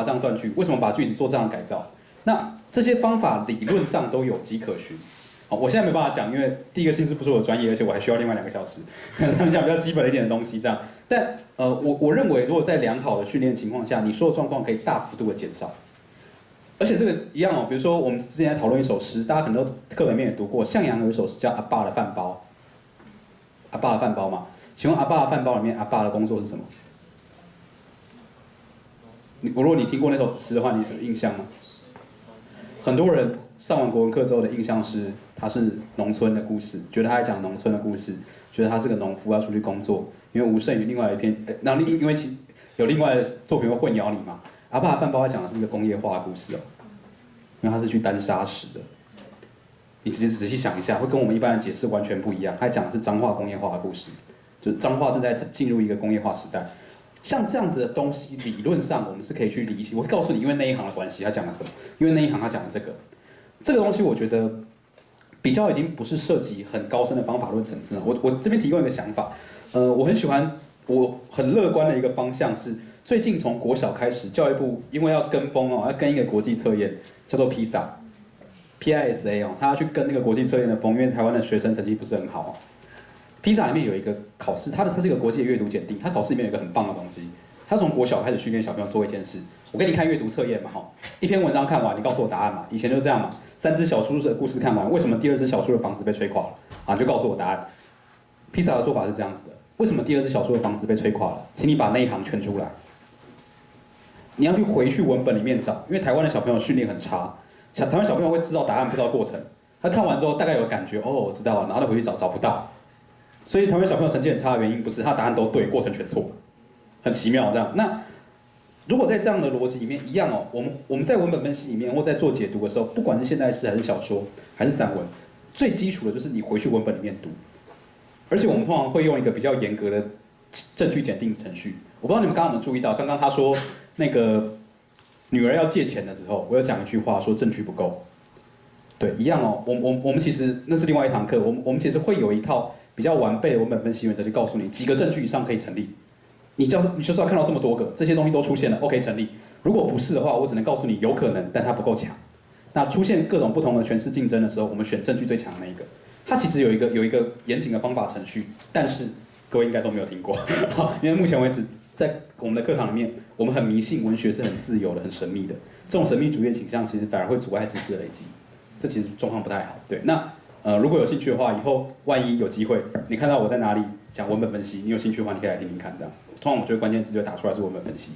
这样断句？为什么把句子做这样改造？那这些方法理论上都有迹可循。好，我现在没办法讲，因为第一个姓氏不是我的专业，而且我还需要另外2个小时，他们讲比较基本一点的东西这样。但我认为如果在良好的训练情况下，你说的状况可以大幅度的减少。而且这个一样哦，比如说我们之前在讨论一首诗，大家可能都课本里面也读过，向阳有一首诗叫《阿爸的饭包》，阿爸的饭包嘛？请问阿爸的饭包里面，阿爸的工作是什么？如果你听过那首诗的话，你有印象吗？很多人上完国文课之后的印象是，它是农村的故事，觉得他在讲农村的故事，觉得他是个农夫要出去工作。因为吴胜宇另外一篇，然后因为有另外的作品会混淆你嘛。阿爸的饭包讲的是一个工业化的故事哦，因为他是去担砂石的。你仔细想一下，会跟我们一般的解释完全不一样。他讲的是彰化工业化的故事，就是彰化正在进入一个工业化时代。像这样子的东西，理论上我们是可以去理解。我会告诉你，因为那一行的关系，他讲了什么？因为那一行他讲了这个东西，我觉得比较已经不是涉及很高深的方法论层次了。我这边提供一个想法，我很喜欢，我很乐观的一个方向是，最近从国小开始，教育部因为要跟风哦，要跟一个国际测验，叫做 PISA 哦，他要去跟那个国际测验的风，因为台湾的学生成绩不是很好哦。PISA 里面有一个考试，它是一个国际的阅读检定，它考试里面有一个很棒的东西，它从国小开始训练小朋友做一件事。我给你看阅读测验嘛，哈，一篇文章看完，你告诉我答案嘛。以前就是这样嘛，3只小猪的故事看完，为什么第2只小猪的房子被吹垮了？啊，你就告诉我答案。PISA 的做法是这样子的，为什么第2只小猪的房子被吹垮了？请你把那一行圈出来。你要去回去文本里面找，因为台湾的小朋友训练很差，台湾小朋友会知道答案，不知道过程。他看完之后大概有感觉，哦，我知道了，然后再回去找不到。所以台湾小朋友成绩很差的原因不是他答案都对，过程全错，很奇妙这样。那如果在这样的逻辑里面一样哦，我们在文本分析里面或在做解读的时候，不管是现代诗还是小说还是散文，最基础的就是你回去文本里面读，而且我们通常会用一个比较严格的证据检定程序。我不知道你们刚刚有没有注意到，刚刚他说那个女儿要借钱的时候，我有讲一句话说证据不够。对，一样哦。我们其实那是另外一堂课，我们其实会有一套比较完备的文本分析原则，就告诉你几个证据以上可以成立。你就是要看到这么多个，这些东西都出现了 ，OK 成立。如果不是的话，我只能告诉你有可能，但它不够强。那出现各种不同的诠释竞争的时候，我们选证据最强的那一个。它其实有一个严谨的方法程序，但是各位应该都没有听过，因为目前为止在我们的课堂里面，我们很迷信文学是很自由的、很神秘的。这种神秘主义倾向其实反而会阻碍知识的累积，这其实状况不太好。对，那如果有兴趣的话，以后万一有机会，你看到我在哪里讲文本分析，你有兴趣的话，你可以来听听看这样。通常我觉得关键字就打出来是文本分析，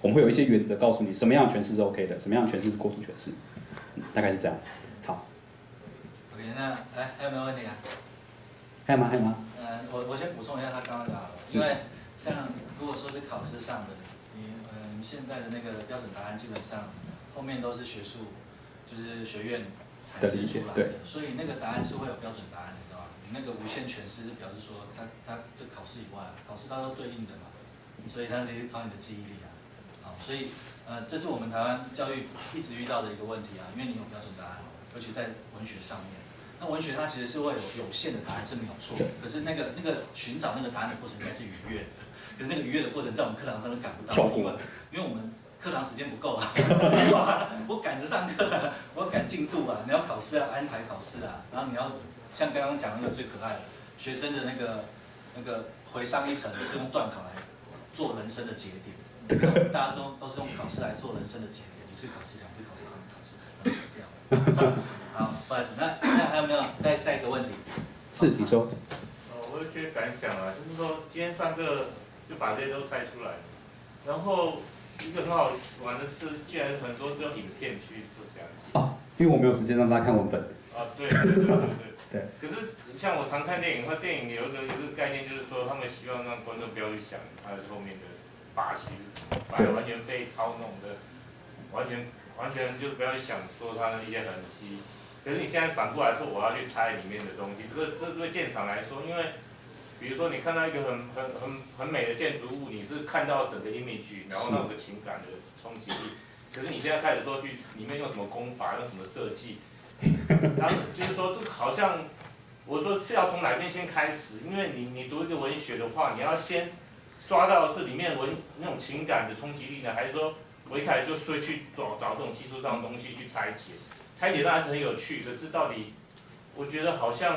我们会有一些原则告诉你什么样的诠释是 OK 的，什么样的诠释是过度诠释，大概是这样。好。OK， 那还有没有问题啊？还有吗？我先补充一下他刚刚讲的，因为像如果说是考试上的，你现在的那个标准答案基本上后面都是学术，就是学院采集出来的，所以那个答案是会有标准答案的，知道吧？你那个无限诠释是表示说它这考试以外，考试它都对应的嘛，所以它可以考你的记忆力啊。好，所以这是我们台湾教育一直遇到的一个问题啊，因为你有标准答案，尤其在文学上面。那文学它其实是会有限的答案是没有错，可是那个寻找那个答案的过程应该是愉悦的，可是那个愉悦的过程在我们课堂上都赶不到，因为我们课堂时间不够啊，我赶着上课啊，我要赶进度啊，你要考试要安排考试啊，然后你要像刚刚讲那个最可爱的学生的那个回上一层是用段考来做人生的节点，大家说都是用考试来做人生的节点，1次考试、2次考试、3次考试，死掉了。好，不好意思，那还有没有再一个问题？是，请说。我有些感想啊，就是说今天上课就把这些都猜出来，然后一个很好玩的是，竟然很多是用影片去做讲解。哦，因为我没有时间让大家看文本。啊，对。对。可是像我常看电影，电影有一个概念，就是说他们希望让观众不要去想他的后面的把戏是什么，完全被操弄的，完全就不要去想说他的一些痕迹。可是你现在反过来说，我要去猜里面的东西，这对鉴赏来说，因为比如说你看到一个很美的建筑物，你是看到整个 image， 然后那个情感的冲击力。可是你现在开始说去里面用什么功法，用什么设计，然后就是说这个好像我说是要从哪边先开始，因为你读一个文学的话，你要先抓到是里面那种情感的冲击力呢，还是说我一开始就会去找这种技术上的东西去拆解，拆解当然是很有趣，可是到底我觉得好像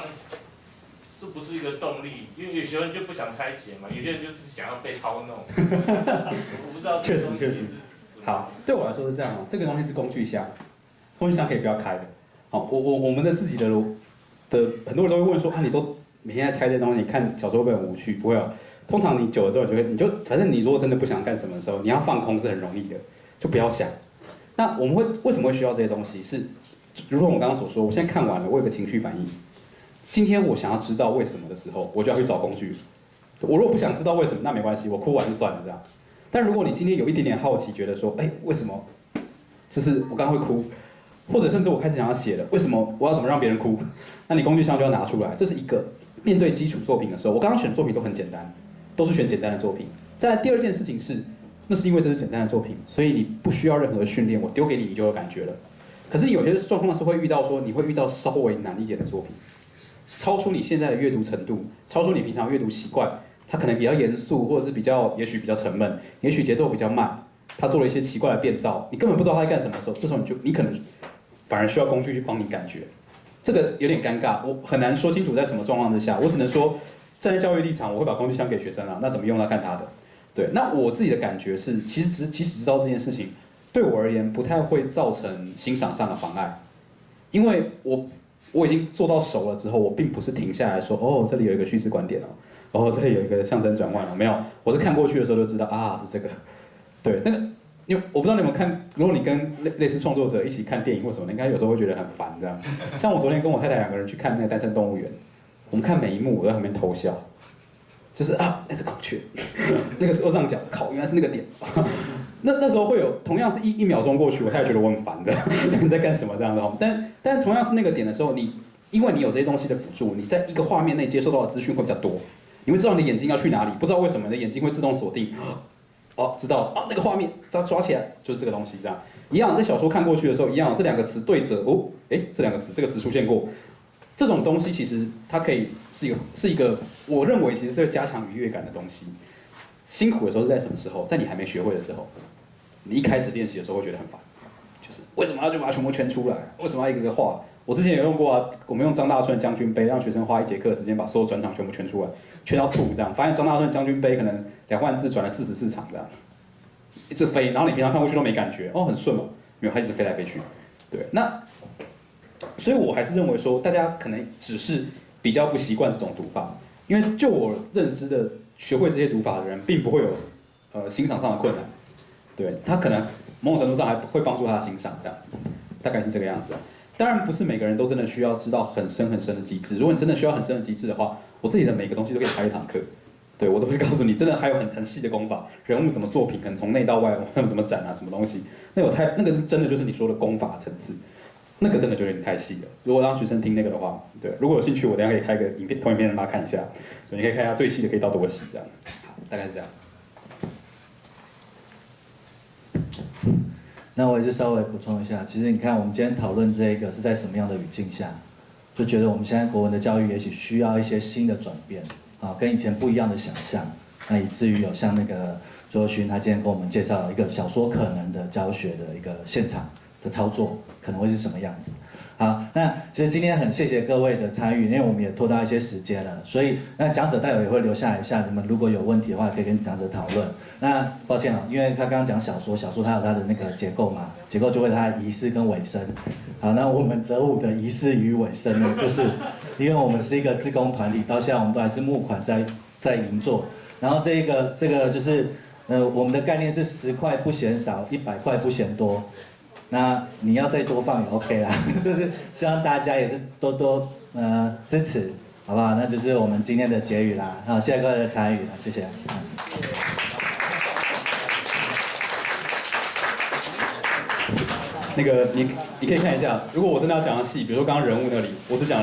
这不是一个动力，因为有些人就不想拆解嘛，有些人就是想要被操弄。我不知道这个东西是好，对我来说是这样哦，这个东西是工具箱，工具箱可以不要开的。好，我们的自己的很多人都会问说啊，你都每天在拆这些东西，你看小时候会不会很无趣？不会哦。通常你久了之后，反正你如果真的不想干什么的时候，你要放空是很容易的，就不要想。那我们为什么会需要这些东西？是，如同我刚刚所说，我现在看完了，我有个情绪反应。今天我想要知道为什么的时候，我就要去找工具。我如果不想知道为什么，那没关系，我哭完就算了这样。但如果你今天有一点点好奇，觉得说，哎，为什么？就是我刚刚会哭，或者甚至我开始想要写了，为什么我要怎么让别人哭？那你工具箱就要拿出来，这是一个。面对基础作品的时候，我刚刚选的作品都很简单，都是选简单的作品。再来第二件事情是，那是因为这是简单的作品，所以你不需要任何的训练，我丢给你，你就有感觉了。可是有些状况是会遇到说，你会遇到稍微难一点的作品，超出你现在的阅读程度，超出你平常阅读习惯，它可能比较严肃，或者是也许比较沉闷，也许节奏比较慢，它做了一些奇怪的变造，你根本不知道它在干什么的时候，这时候你可能反而需要工具去帮你感觉。这个有点尴尬，我很难说清楚在什么状况之下，我只能说站在教育立场，我会把工具箱给学生啊，那怎么用要看他的。对，那我自己的感觉是，其实即使知道这件事情，对我而言不太会造成欣赏上的妨碍，因为我已经做到熟了之后，我并不是停下来说，哦，这里有一个叙事观点哦，哦，这里有一个象征转换哦，没有，我是看过去的时候就知道啊，是这个，对，那个。因为我不知道你们看，如果你跟类似创作者一起看电影或什么，应该有时候会觉得很烦这样。像我昨天跟我太太2个人去看那个《单身动物园》，我们看每一幕我都在旁边偷笑，就是啊，那是孔雀，那个右上角，靠，原来是那个点。那时候会有同样是1秒钟过去，我太太觉得我很烦的，你在干什么这样的。但同样是那个点的时候，因为你有这些东西的辅助，你在一个画面内接受到的资讯会比较多，你会知道你的眼睛要去哪里，不知道为什么你的眼睛会自动锁定。哦，知道啊，那个画面抓起来就是这个东西，这样一样在小说看过去的时候，一样这2个词对着哦，哎，这2个词这个词出现过，这种东西其实它可以是一个，我认为其实是加强愉悦感的东西。辛苦的时候是在什么时候？在你还没学会的时候，你一开始练习的时候会觉得很烦，就是为什么要就把它全部圈出来？为什么要一个个画？我之前有用过啊，我们用张大春将军杯，让学生花1节课的时间把所有转场全部圈出来，圈到吐这样，发现张大春将军杯可能2万字转了44场这样，一直飞，然后你平常看过去都没感觉，哦，很顺嘛，没有，它一直飞来飞去，对，那，所以我还是认为说，大家可能只是比较不习惯这种读法，因为就我认知的，学会这些读法的人，并不会有欣赏上的困难，对，他可能某种程度上还会帮助他欣赏这样子，大概是这个样子。当然不是每个人都真的需要知道很深很深的机制。如果你真的需要很深的机制的话，我自己的每个东西都可以开1堂课，对我都会告诉你，真的还有很细的功法，人物怎么作品，可能从内到外，他们怎么展啊，什么东西，那个是真的就是你说的功法层次，那个真的就有点太细了。如果让学生听那个的话，对，如果有兴趣，我等一下可以开个投影片让大家看一下，所以你可以看一下最细的可以到多细这样，好，大概是这样。那我也是稍微补充一下，其实你看我们今天讨论这个是在什么样的语境下，就觉得我们现在国文的教育也许需要一些新的转变，啊，跟以前不一样的想象，那以至于有像那个周勋他今天跟我们介绍了一个小说可能的教学的一个现场的操作，可能会是什么样子。好，那其实今天很谢谢各位的参与，因为我们也拖到一些时间了，所以那讲者待会也会留下来一下，你们如果有问题的话，可以跟讲者讨论。那抱歉啊，因为他刚刚讲小说它有它的那个结构嘛，结构就会它的仪式跟尾声。好，那我们泽武的仪式与尾声呢，就是因为我们是一个志工团体，到现在我们都还是募款在营作，然后这个就是我们的概念是10块不嫌少，100块不嫌多。那你要再多放也 OK 啦，就是希望大家也是多多支持，好不好？那就是我们今天的结语啦。好，谢谢各位的参与，谢谢。那个你可以看一下，如果我真的要讲的细，比如说刚刚人物那里，我只讲。